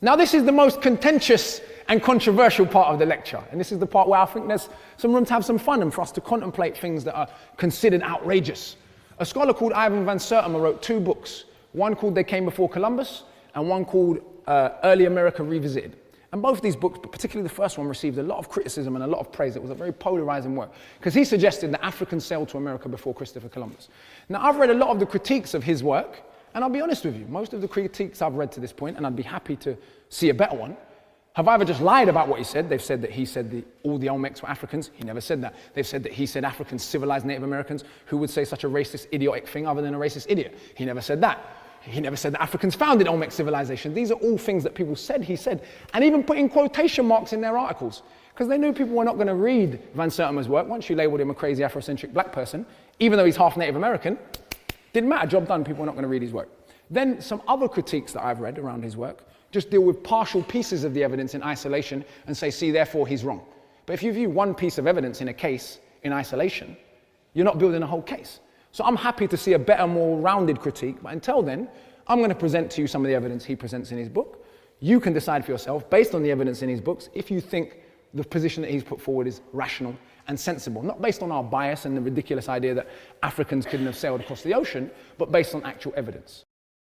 Now, this is the most contentious and controversial part of the lecture, and this is the part where I think there's some room to have some fun and for us to contemplate things that are considered outrageous. A scholar called Ivan Van Sertima wrote 2 books, one called They Came Before Columbus and one called Early America Revisited. And both these books, but particularly the first one, received a lot of criticism and a lot of praise. It was a very polarizing work because he suggested that Africans sailed to America before Christopher Columbus. Now, I've read a lot of the critiques of his work, and I'll be honest with you, most of the critiques I've read to this point, and I'd be happy to see a better one, have either just lied about what he said. They've said that he said all the Olmecs were Africans. He never said that. They've said that he said Africans civilized Native Americans. Who would say such a racist, idiotic thing other than a racist idiot? He never said that. He never said that Africans founded Olmec civilization. These are all things that people said he said, and even putting quotation marks in their articles, because they knew people were not going to read Van Sertima's work. Once you labeled him a crazy Afrocentric black person, even though he's half Native American, didn't matter, job done, people were not going to read his work. Then some other critiques that I've read around his work just deal with partial pieces of the evidence in isolation and say, see, therefore he's wrong. But if you view one piece of evidence in a case in isolation, you're not building a whole case. So I'm happy to see a better, more rounded critique, but until then, I'm going to present to you some of the evidence he presents in his book. You can decide for yourself, based on the evidence in his books, if you think the position that he's put forward is rational and sensible, not based on our bias and the ridiculous idea that Africans couldn't have sailed across the ocean, but based on actual evidence.